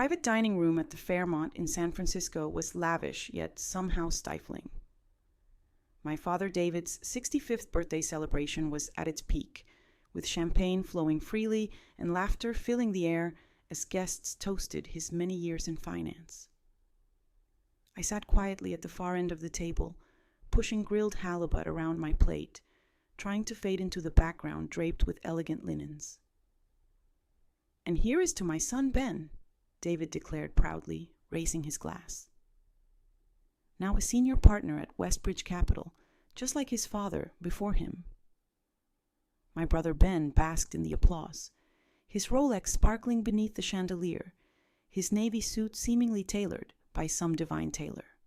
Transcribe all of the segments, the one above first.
private dining room at the Fairmont in San Francisco was lavish, yet somehow stifling. My father David's 65th birthday celebration was at its peak, with champagne flowing freely and laughter filling the air as guests toasted his many years in finance. I sat quietly at the far end of the table, pushing grilled halibut around my plate, trying to fade into the background draped with elegant linens. "And here is to my son Ben," David declared proudly, raising his glass. Now a senior partner at Westbridge Capital, just like his father before him. My brother Ben basked in the applause, his Rolex sparkling beneath the chandelier, his navy suit seemingly tailored by some divine tailor.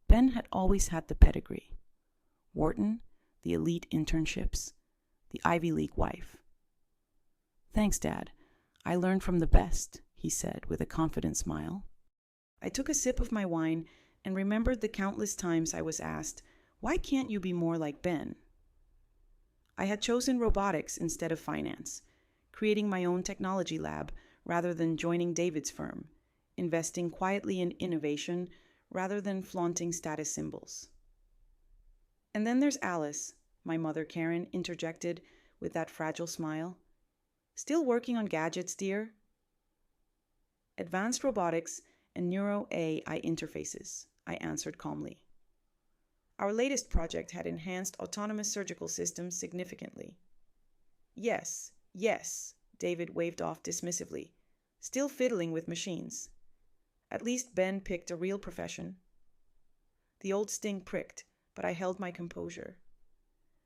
Ben had always had the pedigree. Wharton, the elite internships, the Ivy League wife. "Thanks, Dad. I learned from the best," he said with a confident smile. I took a sip of my wine and remembered the countless times I was asked, "Why can't you be more like Ben?" I had chosen robotics instead of finance, creating my own technology lab rather than joining David's firm, investing quietly in innovation rather than flaunting status symbols. "And then there's Alice," my mother Karen interjected with that fragile smile. "Still working on gadgets, dear?" "Advanced robotics and neuro-AI interfaces," I answered calmly. Our latest project had enhanced autonomous surgical systems significantly. Yes, David waved off dismissively. "Still fiddling with machines. At least Ben picked a real profession." The old sting pricked, but I held my composure.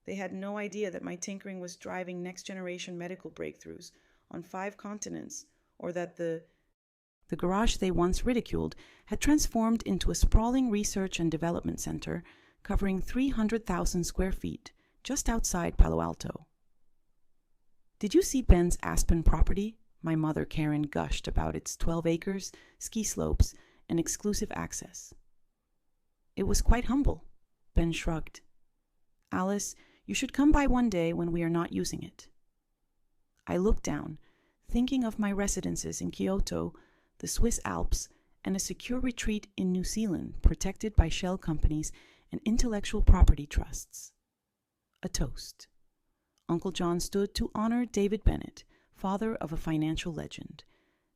They had no idea that my tinkering was driving next-generation medical breakthroughs on 5 continents, or that the garage they once ridiculed had transformed into a sprawling research and development center covering 300,000 square feet just outside Palo Alto. "Did you see Ben's Aspen property?" My mother Karen gushed about its 12 acres, ski slopes, and exclusive access. "It was quite humble," Ben shrugged. "Alice, you should come by one day when we are not using it." I looked down, thinking of my residences in Kyoto, the Swiss Alps, and a secure retreat in New Zealand protected by shell companies and intellectual property trusts. A toast. Uncle John stood to honor David Bennett, father of a financial legend,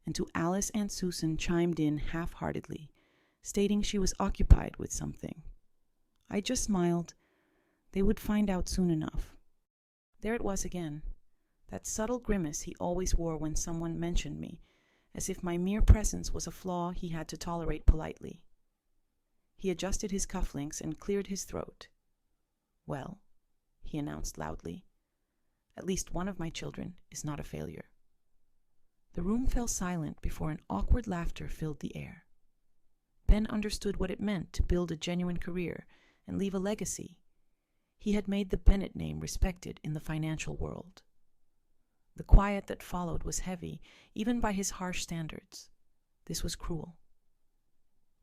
and to Alice Aunt Susan chimed in half-heartedly, stating she was occupied with something. I just smiled. They would find out soon enough. There it was again, that subtle grimace he always wore when someone mentioned me, as if my mere presence was a flaw he had to tolerate politely. He adjusted his cufflinks and cleared his throat. "Well," he announced loudly, "at least one of my children is not a failure." The room fell silent before an awkward laughter filled the air. Ben understood what it meant to build a genuine career and leave a legacy. He had made the Bennett name respected in the financial world. The quiet that followed was heavy, even by his harsh standards. This was cruel.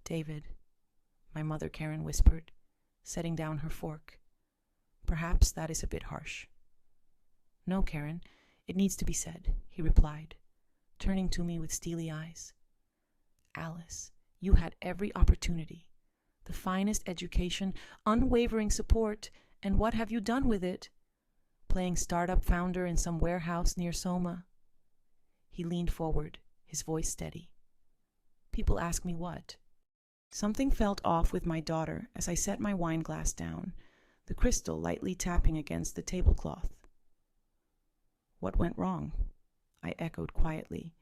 "David," my mother Karen whispered, setting down her fork. "Perhaps that is a bit harsh." "No, Karen, it needs to be said," he replied, turning to me with steely eyes. "Alice, you had every opportunity, the finest education, unwavering support, and what have you done with it? Playing startup founder in some warehouse near Soma?" He leaned forward, his voice steady. "People ask me what." Something felt off with my daughter as I set my wine glass down, the crystal lightly tapping against the tablecloth. "What went wrong?" I echoed quietly,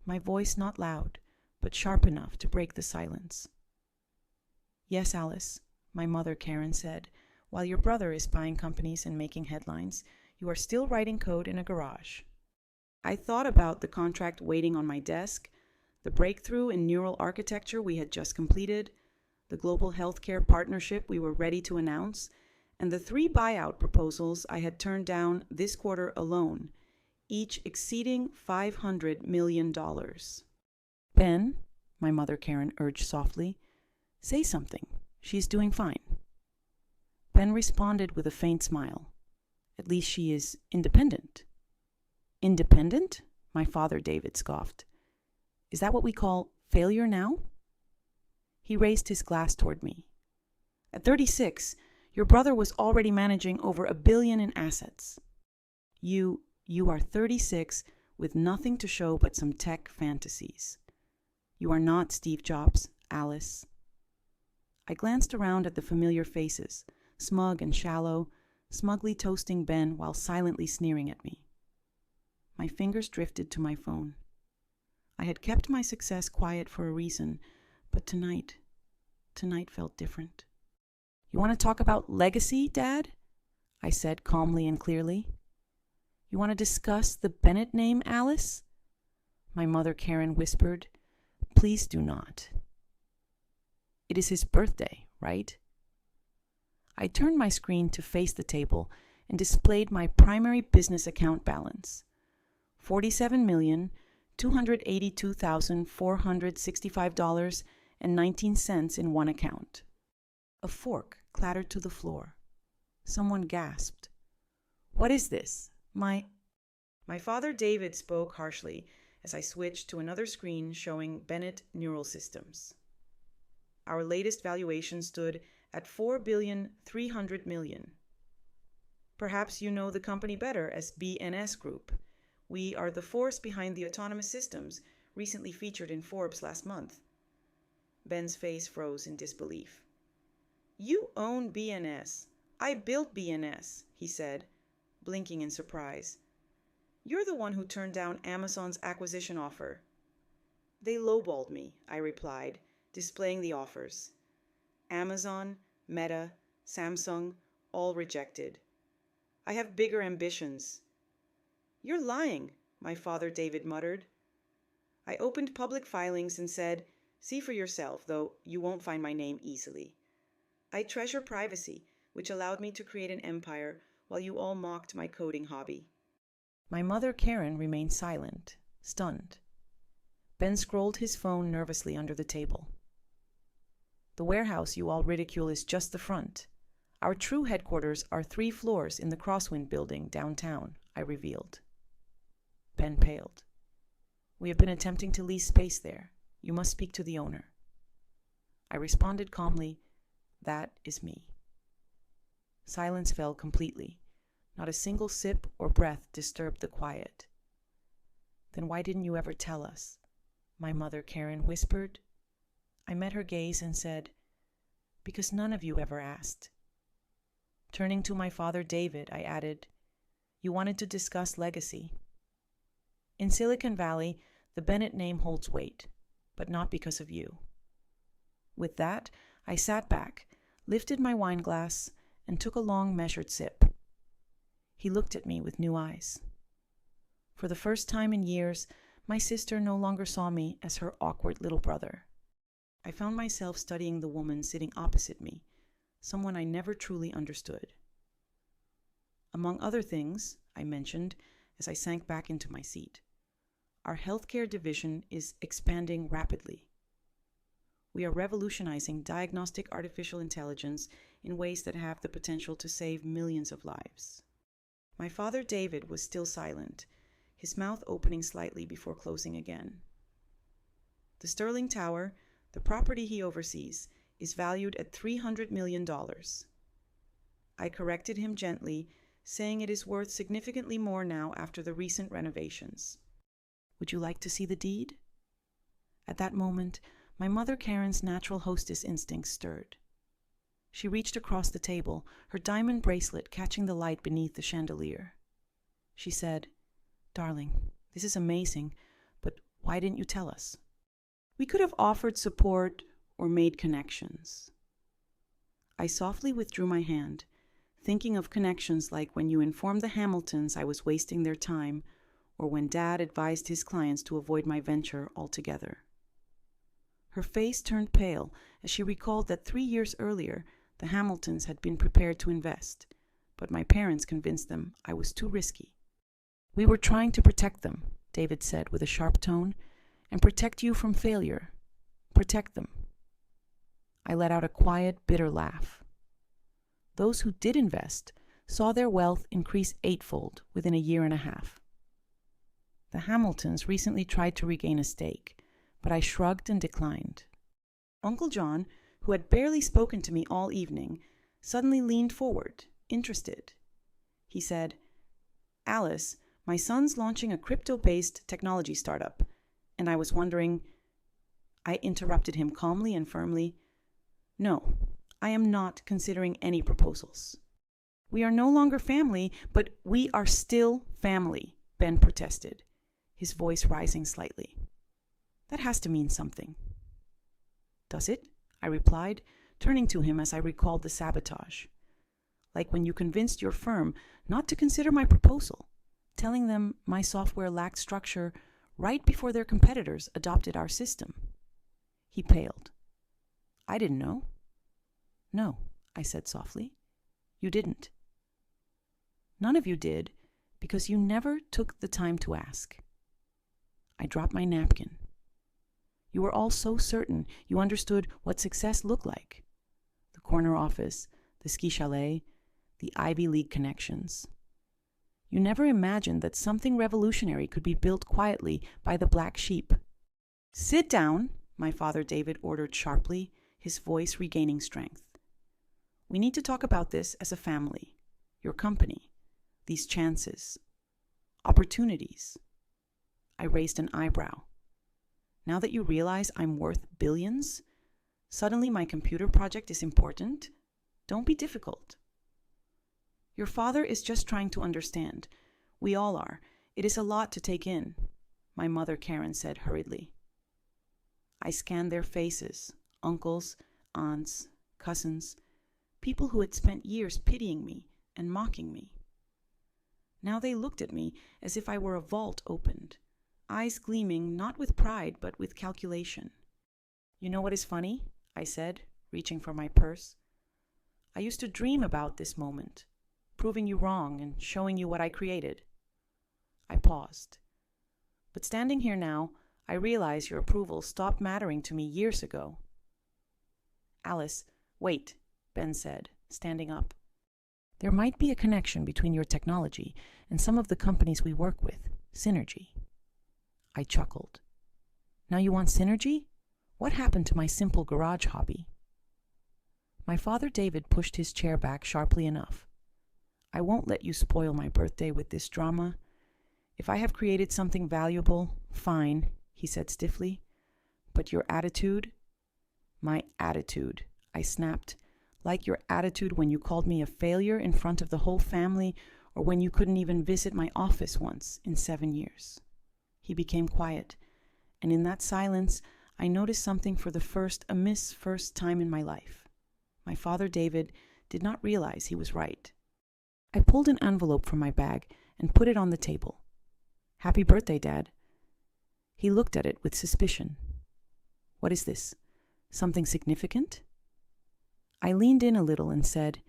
my voice not loud, but sharp enough to break the silence. "Yes, Alice," my mother Karen said, "while your brother is buying companies and making headlines, you are still writing code in a garage." I thought about the contract waiting on my desk, the breakthrough in neural architecture we had just completed, the global healthcare partnership we were ready to announce, and the 3 buyout proposals I had turned down this quarter alone, each exceeding $500 million. "Ben," my mother Karen urged softly, "say something. She's doing fine." Ben responded with a faint smile. "At least she is independent." "Independent?" my father David scoffed. Is that what we call failure now? He raised his glass toward me. At 36, your brother was already managing over $1 billion in assets. You are 36 with nothing to show but some tech fantasies. You are not Steve Jobs, Alice. I glanced around at the familiar faces, smug and shallow, smugly toasting Ben while silently sneering at me. My fingers drifted to my phone. I had kept my success quiet for a reason, but tonight felt different. You want to talk about legacy, Dad? I said calmly and clearly. You want to discuss the Bennett name, Alice? My mother Karen whispered. Please do not. It is his birthday, right? I turned my screen to face the table and displayed my primary business account balance. $47,282,465.19 in one account. A fork clattered to the floor. Someone gasped. What is this? My father David spoke harshly as I switched to another screen showing Bennett Neural Systems. Our latest valuation stood at $4,300,000,000. Perhaps you know the company better as BNS Group. We are the force behind the autonomous systems recently featured in Forbes last month. Ben's face froze in disbelief. You own BNS. I built BNS, he said, blinking in surprise. You're the one who turned down Amazon's acquisition offer. They lowballed me, I replied, displaying the offers. Amazon, Meta, Samsung, all rejected. I have bigger ambitions. You're lying, my father David muttered. I opened public filings and said, see for yourself, though you won't find my name easily. I treasure privacy, which allowed me to create an empire while you all mocked my coding hobby. My mother Karen remained silent, stunned. Ben scrolled his phone nervously under the table. The warehouse you all ridicule is just the front. Our true headquarters are 3 floors in the Crosswind building downtown, I revealed. Ben paled. We have been attempting to lease space there. You must speak to the owner. I responded calmly, that is me. Silence fell completely. Not a single sip or breath disturbed the quiet. Then why didn't you ever tell us? My mother Karen whispered. I met her gaze and said, because none of you ever asked. Turning to my father David, I added, you wanted to discuss legacy. In Silicon Valley, the Bennett name holds weight, but not because of you. With that, I sat back, lifted my wine glass, and took a long measured sip. He looked at me with new eyes. For the first time in years, my sister no longer saw me as her awkward little brother. I found myself studying the woman sitting opposite me, someone I never truly understood. Among other things, I mentioned as I sank back into my seat, our healthcare division is expanding rapidly. We are revolutionizing diagnostic artificial intelligence in ways that have the potential to save millions of lives. My father David was still silent, his mouth opening slightly before closing again. The Sterling Tower, the property he oversees, is valued at $300 million. I corrected him gently, saying it is worth significantly more now after the recent renovations. Would you like to see the deed? At that moment, my mother Karen's natural hostess instincts stirred. She reached across the table, her diamond bracelet catching the light beneath the chandelier. She said, Darling, this is amazing, but why didn't you tell us? We could have offered support or made connections. I softly withdrew my hand, thinking of connections like when you informed the Hamiltons I was wasting their time, or when Dad advised his clients to avoid my venture altogether. Her face turned pale as she recalled that 3 years earlier, the Hamiltons had been prepared to invest, but my parents convinced them I was too risky. We were trying to protect them, David said with a sharp tone, and protect you from failure. Protect them. I let out a quiet, bitter laugh. Those who did invest saw their wealth increase 8-fold within a year and a half. The Hamiltons recently tried to regain a stake, but I shrugged and declined. Uncle John, who had barely spoken to me all evening, suddenly leaned forward, interested. He said, "Alice, my son's launching a crypto-based technology startup, and I was wondering—" I interrupted him calmly and firmly. "No, I am not considering any proposals." "We are no longer family, but we are still family," Ben protested, his voice rising slightly. "That has to mean something." "Does it?" I replied, turning to him as I recalled the sabotage. "Like when you convinced your firm not to consider my proposal, telling them my software lacked structure right before their competitors adopted our system." He paled. "I didn't know." "No," I said softly. "You didn't. None of you did, because you never took the time to ask." I dropped my napkin. "You were all so certain you understood what success looked like. The corner office, the ski chalet, the Ivy League connections. You never imagined that something revolutionary could be built quietly by the black sheep." "Sit down," my father David ordered sharply, his voice regaining strength. "We need to talk about this as a family. Your company, these chances, opportunities." I raised an eyebrow. "Now that you realize I'm worth billions, suddenly my computer project is important? Don't be difficult." "Your father is just trying to understand. We all are. It is a lot to take in," my mother Karen said hurriedly. I scanned their faces, uncles, aunts, cousins, people who had spent years pitying me and mocking me. Now they looked at me as if I were a vault opened, eyes gleaming not with pride but with calculation. "You know what is funny?" I said, reaching for my purse. "I used to dream about this moment, proving you wrong and showing you what I created." I paused. "But standing here now, I realize your approval stopped mattering to me years ago." "Alice, wait," Ben said, standing up. "There might be a connection between your technology and some of the companies we work with, synergy." I chuckled. "Now you want synergy? What happened to my simple garage hobby?" My father David pushed his chair back sharply enough. "I won't let you spoil my birthday with this drama. If I have created something valuable, fine," he said stiffly. "But your attitude—" "My attitude," I snapped, "like your attitude when you called me a failure in front of the whole family, or when you couldn't even visit my office once in 7 years." He became quiet, and in that silence I noticed something for the first time in my life. My father David did not realize he was right. I pulled an envelope from my bag and put it on the table. "Happy birthday, Dad." He looked at it with suspicion. "What is this? Something significant?" I leaned in a little and said,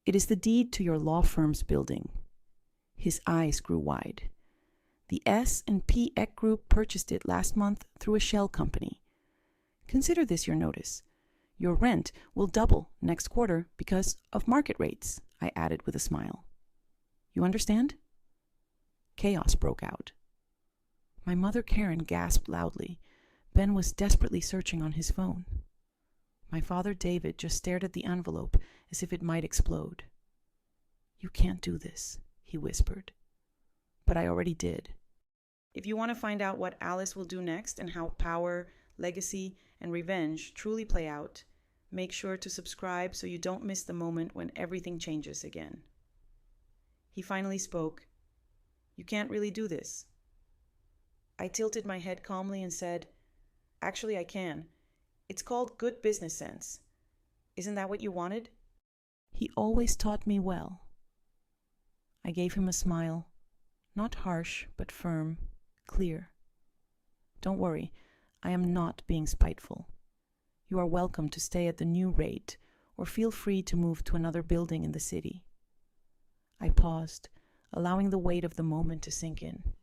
"It is the deed to your law firm's building." His eyes grew wide. "The S&P Eck Group purchased it last month through a shell company. Consider this your notice. Your rent will double next quarter because of market rates," I added with a smile. "You understand?" Chaos broke out. My mother Karen gasped loudly. Ben was desperately searching on his phone. My father David just stared at the envelope as if it might explode. "You can't do this," he whispered. But I already did. If you want to find out what Alice will do next and how power, legacy, and revenge truly play out, make sure to subscribe so you don't miss the moment when everything changes again. He finally spoke. "You can't really do this." I tilted my head calmly and said, "Actually, I can. It's called good business sense. Isn't that what you wanted?" He always taught me well. I gave him a smile, not harsh, but firm, clear. "Don't worry, I am not being spiteful. You are welcome to stay at the new rate, or feel free to move to another building in the city." I paused, allowing the weight of the moment to sink in.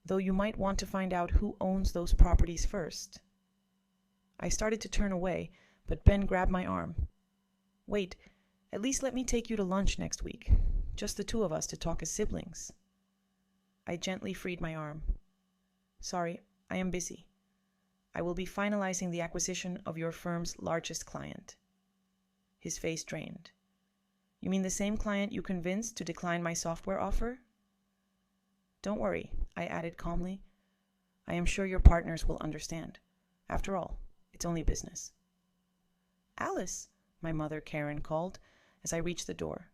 "Though you might want to find out who owns those properties first." I started to turn away, but Ben grabbed my arm. "Wait, at least let me take you to lunch next week. Just the two of us to talk as siblings." I gently freed my arm. "Sorry, I am busy." I will be finalizing the acquisition of your firm's largest client. His face drained. You mean the same client you convinced to decline my software offer? Don't worry, I added calmly. I am sure your partners will understand. After all, it's only business. Alice, my mother Karen called as I reached the door.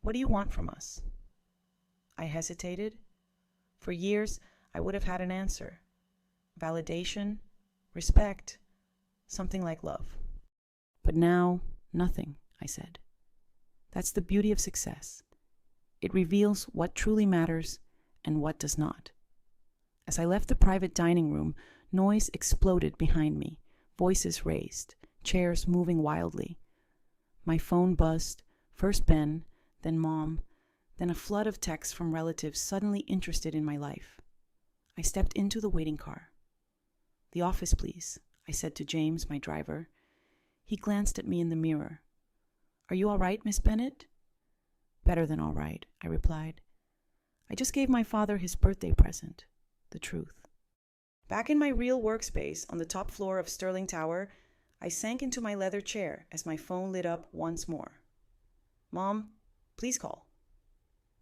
What do you want from us? I hesitated. For years, I would have had an answer. Validation, respect, something like love. But now, nothing, I said. That's the beauty of success. It reveals what truly matters and what does not. As I left the private dining room, noise exploded behind me, voices raised, chairs moving wildly. My phone buzzed, first Ben, then Mom, then a flood of texts from relatives suddenly interested in my life. I stepped into the waiting car. The office, please, I said to James, my driver. He glanced at me in the mirror. Are you all right, Miss Bennett? Better than all right, I replied. I just gave my father his birthday present, the truth. Back in my real workspace on the top floor of Sterling Tower, I sank into my leather chair as my phone lit up once more. Mom, please call.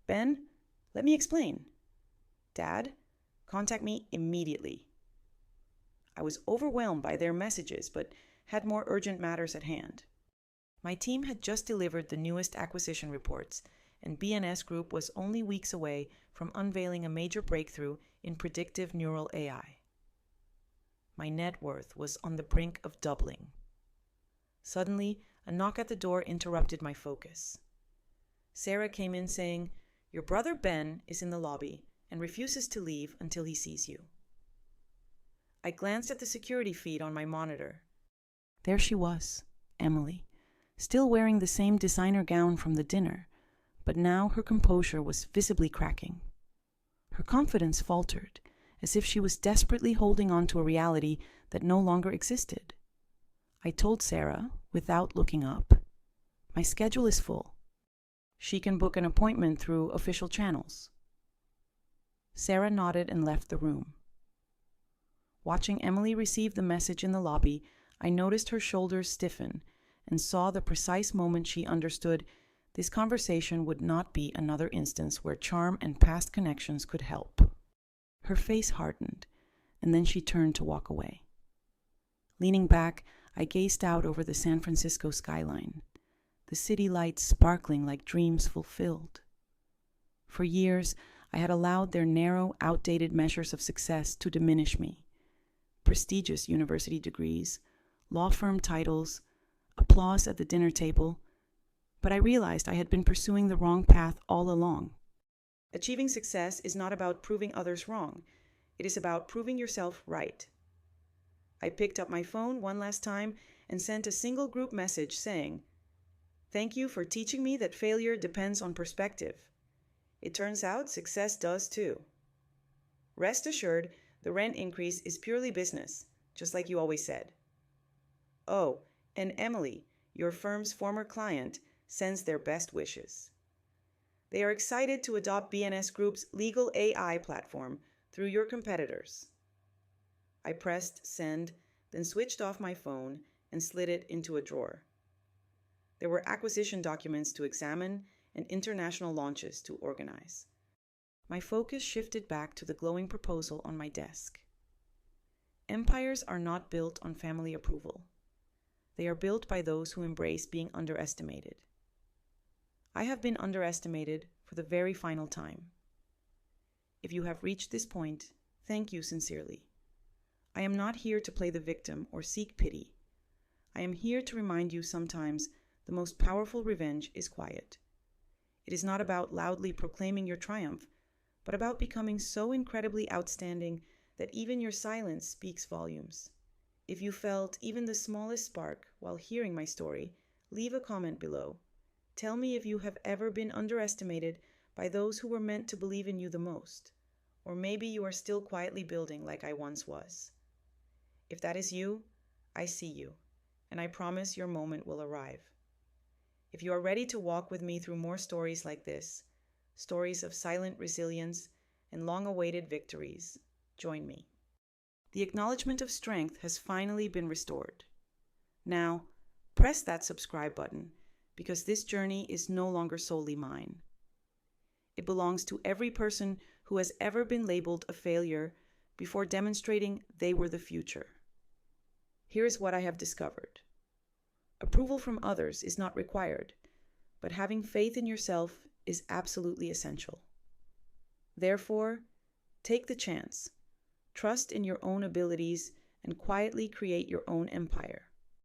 Ben, let me explain. Dad, contact me immediately. I was overwhelmed by their messages, but had more urgent matters at hand. My team had just delivered the newest acquisition reports, and B&S Group was only weeks away from unveiling a major breakthrough in predictive neural AI. My net worth was on the brink of doubling. Suddenly, a knock at the door interrupted my focus. Sarah came in saying, Your brother Ben is in the lobby and refuses to leave until he sees you. I glanced at the security feed on my monitor. There she was, Emily, still wearing the same designer gown from the dinner, but now her composure was visibly cracking. Her confidence faltered, as if she was desperately holding on to a reality that no longer existed. I told Sarah, without looking up, my schedule is full. She can book an appointment through official channels. Sarah nodded and left the room. Watching Emily receive the message in the lobby, I noticed her shoulders stiffen and saw the precise moment she understood this conversation would not be another instance where charm and past connections could help. Her face hardened, and then she turned to walk away. Leaning back, I gazed out over the San Francisco skyline, the city lights sparkling like dreams fulfilled. For years, I had allowed their narrow, outdated measures of success to diminish me. Prestigious university degrees, law firm titles, applause at the dinner table, but I realized I had been pursuing the wrong path all along. Achieving success is not about proving others wrong. It is about proving yourself right. I picked up my phone one last time and sent a single group message saying, Thank you for teaching me that failure depends on perspective. It turns out success does too. Rest assured, the rent increase is purely business, just like you always said. Oh, and Emily, your firm's former client, sends their best wishes. They are excited to adopt B&S Group's legal AI platform through your competitors. I pressed send, then switched off my phone and slid it into a drawer. There were acquisition documents to examine and international launches to organize. My focus shifted back to the glowing proposal on my desk. Empires are not built on family approval. They are built by those who embrace being underestimated. I have been underestimated for the very final time. If you have reached this point, thank you sincerely. I am not here to play the victim or seek pity. I am here to remind you sometimes the most powerful revenge is quiet. It is not about loudly proclaiming your triumph, but about becoming so incredibly outstanding that even your silence speaks volumes. If you felt even the smallest spark while hearing my story, leave a comment below. Tell me if you have ever been underestimated by those who were meant to believe in you the most, or maybe you are still quietly building like I once was. If that is you, I see you, and I promise your moment will arrive. If you are ready to walk with me through more stories like this, stories of silent resilience and long-awaited victories, join me. The acknowledgement of strength has finally been restored. Now, press that subscribe button because this journey is no longer solely mine. It belongs to every person who has ever been labeled a failure before demonstrating they were the future. Here is what I have discovered. Approval from others is not required, but having faith in yourself is absolutely essential. Therefore, take the chance, trust in your own abilities, and quietly create your own empire.